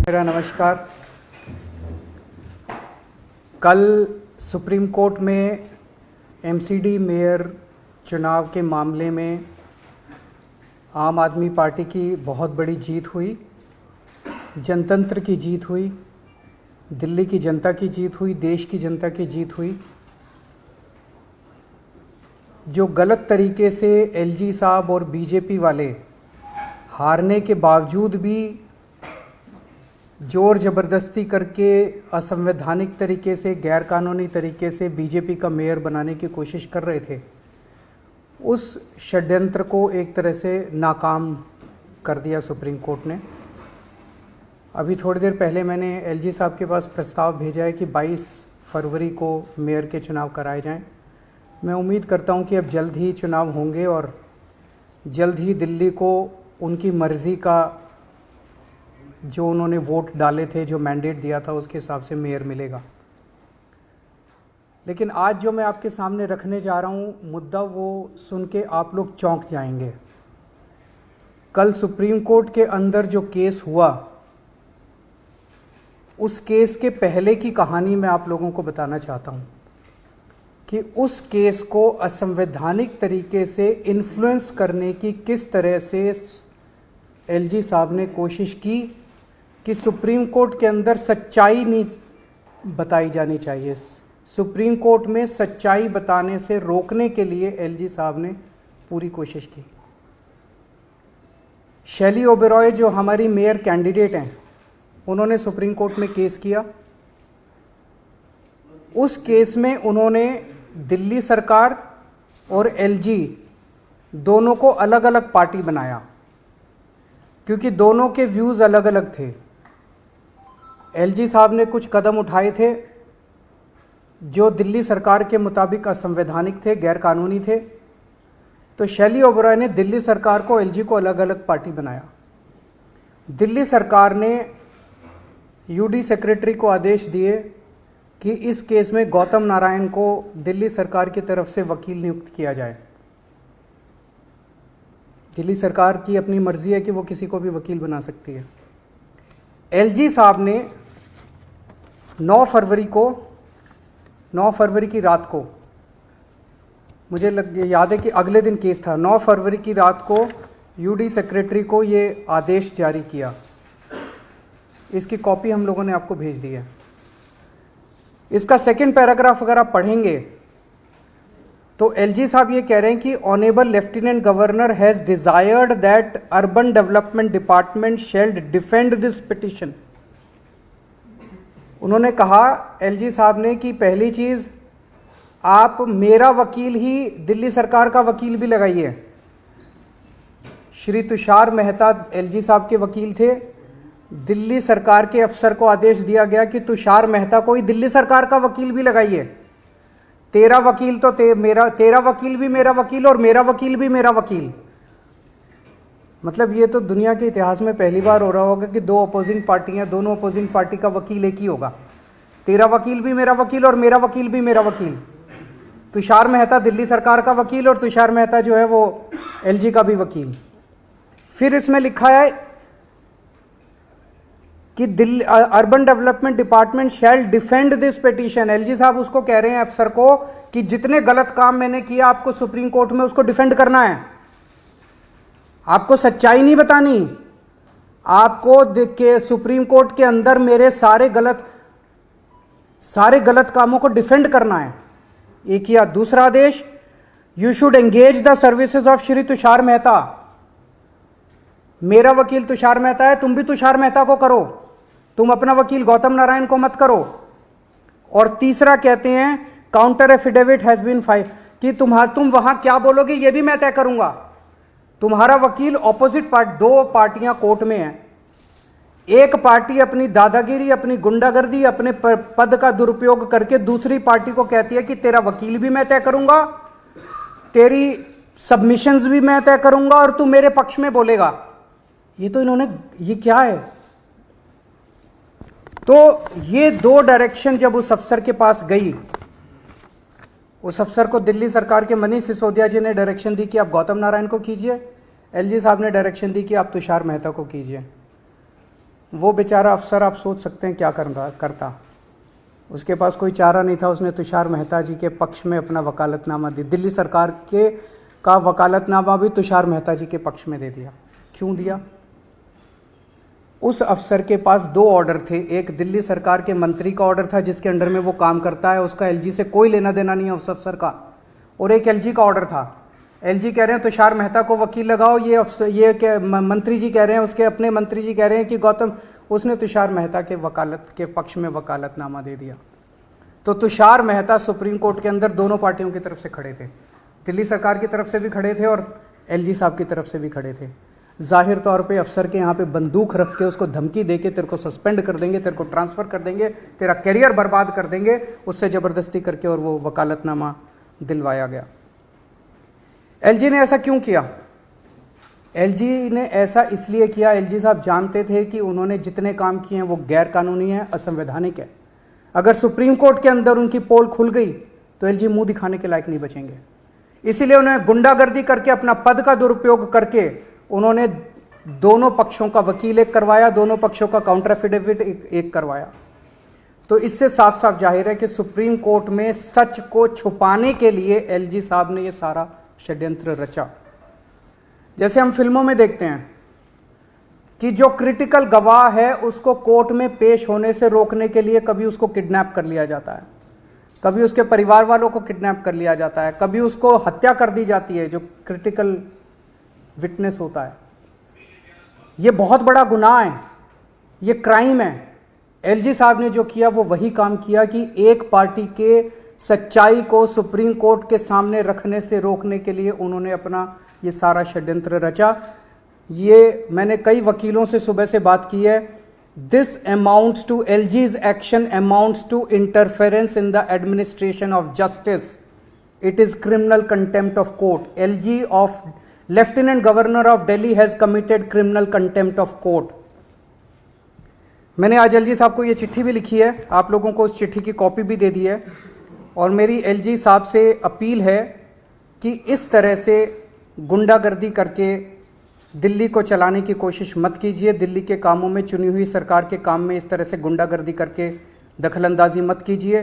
मेरा नमस्कार। कल सुप्रीम कोर्ट में एमसीडी मेयर चुनाव के मामले में आम आदमी पार्टी की बहुत बड़ी जीत हुई, जनतंत्र की जीत हुई, दिल्ली की जनता की जीत हुई, देश की जनता की जीत हुई। जो गलत तरीके से एलजी साहब और बीजेपी वाले हारने के बावजूद भी जोर ज़बरदस्ती करके असंवैधानिक तरीके से, गैरकानूनी तरीके से बीजेपी का मेयर बनाने की कोशिश कर रहे थे, उस षड्यंत्र को एक तरह से नाकाम कर दिया सुप्रीम कोर्ट ने। अभी थोड़ी देर पहले मैंने एलजी साहब के पास प्रस्ताव भेजा है कि 22 फरवरी को मेयर के चुनाव कराए जाएं। मैं उम्मीद करता हूं कि अब जल्द ही चुनाव होंगे और जल्द ही दिल्ली को उनकी मर्ज़ी का, जो उन्होंने वोट डाले थे, जो मैंडेट दिया था, उसके हिसाब से मेयर मिलेगा। लेकिन आज जो मैं आपके सामने रखने जा रहा हूँ मुद्दा, वो सुन के आप लोग चौंक जाएंगे। कल सुप्रीम कोर्ट के अंदर जो केस हुआ, उस केस के पहले की कहानी मैं आप लोगों को बताना चाहता हूँ कि उस केस को असंवैधानिक तरीके से इन्फ्लुएंस करने की किस तरह से एलजी साहब ने कोशिश की कि सुप्रीम कोर्ट के अंदर सच्चाई नहीं बताई जानी चाहिए। सुप्रीम कोर्ट में सच्चाई बताने से रोकने के लिए एलजी साहब ने पूरी कोशिश की। शैली ओबेरॉय जो हमारी मेयर कैंडिडेट हैं, उन्होंने सुप्रीम कोर्ट में केस किया। उस केस में उन्होंने दिल्ली सरकार और एलजी दोनों को अलग अलग पार्टी बनाया, क्योंकि दोनों के व्यूज़ अलग अलग थे। एलजी साहब ने कुछ कदम उठाए थे जो दिल्ली सरकार के मुताबिक असंवैधानिक थे, गैरकानूनी थे। तो शैली ओबेरॉय ने दिल्ली सरकार को, एलजी को अलग अलग पार्टी बनाया। दिल्ली सरकार ने यूडी सेक्रेटरी को आदेश दिए कि इस केस में गौतम नारायण को दिल्ली सरकार की तरफ से वकील नियुक्त किया जाए। दिल्ली सरकार की अपनी मर्जी है कि वो किसी को भी वकील बना सकती है। एलजी साहब ने 9 फरवरी की रात को, मुझे याद है कि अगले दिन केस था, 9 फरवरी की रात को यूडी सेक्रेटरी को ये आदेश जारी किया। इसकी कॉपी हम लोगों ने आपको भेज दी है। इसका सेकंड पैराग्राफ अगर आप पढ़ेंगे तो एलजी साहब ये कह रहे हैं कि honourable lieutenant governor has desired that urban development department shall defend this petition. उन्होंने कहा, एलजी साहब ने, कि पहली चीज, आप मेरा वकील ही दिल्ली सरकार का वकील भी लगाइए। श्री तुषार मेहता एलजी साहब के वकील थे। दिल्ली सरकार के अफसर को आदेश दिया गया कि तुषार मेहता को ही दिल्ली सरकार का वकील भी लगाइए। तेरा वकील तो तेरा वकील भी मेरा वकील और मेरा वकील भी मेरा वकील। मतलब ये तो दुनिया के इतिहास में पहली बार हो रहा होगा कि दो अपोजिंग पार्टियां, दोनों अपोजिंग पार्टी का वकील एक ही होगा। तेरा वकील भी मेरा वकील और मेरा वकील भी मेरा वकील। तुषार मेहता दिल्ली सरकार का वकील और तुषार मेहता जो है वो एलजी का भी वकील। फिर इसमें लिखा है कि Delhi urban development department shall defend this petition. LG साहब उसको कह रहे हैं, अफसर को, कि जितने गलत काम मैंने किया आपको सुप्रीम कोर्ट में उसको डिफेंड करना है। आपको सच्चाई नहीं बतानी, आपको के सुप्रीम कोर्ट के अंदर मेरे सारे गलत कामों को डिफेंड करना है। एक किया। दूसरा आदेश, you should engage the services of Shri Tushar Mehta. मेरा वकील तुषार मेहता है, तुम भी तुषार मेहता को करो, तुम अपना वकील गौतम नारायण को मत करो। और तीसरा कहते हैं, counter affidavit has been file, कि तुम वहां क्या बोलोगे ये भी मैं तय करूंगा। तुम्हारा वकील ऑपोजिट पार्टी, दो पार्टियां कोर्ट में हैं। एक पार्टी अपनी दादागिरी, अपनी गुंडागर्दी, अपने पद का दुरुपयोग करके दूसरी पार्टी को कहती है कि तेरा वकील भी मैं तय करूंगा, तेरी सबमिशंस भी मैं तय करूंगा और तू मेरे पक्ष में बोलेगा। ये तो इन्होंने, ये क्या है? तो ये दो डायरेक्शन जब उस अफसर के पास गई, उस अफसर को दिल्ली सरकार के मनीष सिसोदिया जी ने डायरेक्शन दी कि आप गौतम नारायण को कीजिए, एलजी साहब ने डायरेक्शन दी कि आप तुषार मेहता को कीजिए। वो बेचारा अफसर आप सोच सकते हैं क्या करता। उसके पास कोई चारा नहीं था, उसने तुषार मेहता जी के पक्ष में अपना वकालतनामा दिया। दिल्ली सरकार का वकालतनामा भी तुषार मेहता जी के पक्ष में दे दिया। क्यों दिया? उस अफसर के पास 2 ऑर्डर थे। एक दिल्ली सरकार के मंत्री का ऑर्डर था जिसके अंडर में वो काम करता है, उसका एलजी से कोई लेना देना नहीं है उस अफसर का, और एक एलजी का ऑर्डर था। एलजी कह रहे हैं तुषार मेहता को वकील लगाओ, ये मंत्री जी कह रहे हैं, उसके अपने मंत्री जी कह रहे हैं कि गौतम, उसने तुषार मेहता के वकालत के पक्ष में वकालतनामा दे दिया। तो तुषार मेहता सुप्रीम कोर्ट के अंदर दोनों पार्टियों की तरफ से खड़े थे, दिल्ली सरकार की तरफ से भी खड़े थे और एलजी साहब की तरफ से भी खड़े थे। जाहिर तौर पे अफसर के यहाँ पे बंदूक रख के उसको धमकी दे के तेरे को सस्पेंड कर देंगे, तेरे को ट्रांसफ़र कर देंगे, तेरा करियर बर्बाद कर देंगे, उससे ज़बरदस्ती करके और वो वकालतनामा दिलवाया गया। एलजी ने ऐसा क्यों किया? एलजी ने ऐसा इसलिए किया, एलजी साहब जानते थे कि उन्होंने जितने काम किए हैं वो गैर कानूनी है, असंवैधानिक है। अगर सुप्रीम कोर्ट के अंदर उनकी पोल खुल गई तो एलजी मुंह दिखाने के लायक नहीं बचेंगे। इसीलिए उन्हें गुंडागर्दी करके, अपना पद का दुरुपयोग करके उन्होंने दोनों पक्षों का वकील एक करवाया, दोनों पक्षों का काउंटर एफिडेविट एक करवाया। तो इससे साफ साफ जाहिर है कि सुप्रीम कोर्ट में सच को छुपाने के लिए एलजी साहब ने यह सारा षड्यंत्र रचा। जैसे हम फिल्मों में देखते हैं कि जो क्रिटिकल गवाह है उसको कोर्ट में पेश होने से रोकने के लिए कभी उसको किडनैप कर लिया जाता है, कभी उसके परिवार वालों को किडनैप कर लिया जाता है, कभी उसको हत्या कर दी जाती है जो क्रिटिकल विटनेस होता है। ये बहुत बड़ा गुनाह है, ये क्राइम है। एलजी साहब ने जो किया वो वही काम किया कि एक पार्टी के सच्चाई को सुप्रीम कोर्ट के सामने रखने से रोकने के लिए उन्होंने अपना ये सारा षड्यंत्र रचा। ये मैंने कई वकीलों से सुबह से बात की है। This amounts to LG's action amounts to interference in the administration of justice. It is criminal contempt of court. LG of lieutenant governor of Delhi has committed criminal contempt of court. मैंने आज एलजी साहब को ये चिट्ठी भी लिखी है, आप लोगों को उस चिट्ठी की कॉपी भी दे दी है, और मेरी एलजी साहब से अपील है कि इस तरह से गुंडागर्दी करके दिल्ली को चलाने की कोशिश मत कीजिए। दिल्ली के कामों में, चुनी हुई सरकार के काम में इस तरह से गुंडागर्दी करके दखलंदाजी मत कीजिए।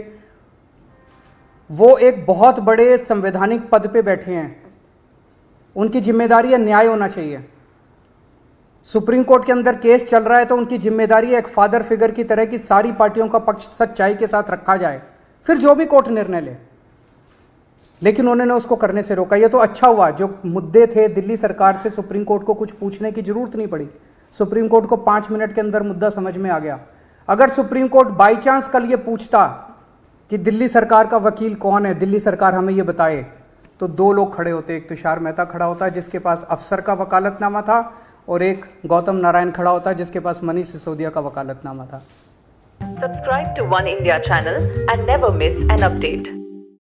वो एक बहुत बड़े संवैधानिक पद पे बैठे हैं, उनकी जिम्मेदारी है न्याय होना चाहिए। सुप्रीम कोर्ट के अंदर केस चल रहा है तो उनकी जिम्मेदारी है एक फादर फिगर की तरह कि सारी पार्टियों का पक्ष सच्चाई के साथ रखा जाए, फिर जो भी कोर्ट निर्णय ले। लेकिन उन्होंने उसको करने से रोका। ये तो अच्छा हुआ, जो मुद्दे थे दिल्ली सरकार से सुप्रीम कोर्ट को कुछ पूछने की जरूरत नहीं पड़ी। सुप्रीम कोर्ट को 5 मिनट के अंदर मुद्दा समझ में आ गया। अगर सुप्रीम कोर्ट बाई चांस कल ये पूछता कि दिल्ली सरकार का वकील कौन है, दिल्ली सरकार हमें ये बताए, तो 2 लोग खड़े होते। एक तुषार मेहता खड़ा होता जिसके पास अफसर का वकालतनामा था, और एक गौतम नारायण खड़ा होता जिसके पास मनीष सिसोदिया का वकालतनामा था। Subscribe to One India channel and never miss an update.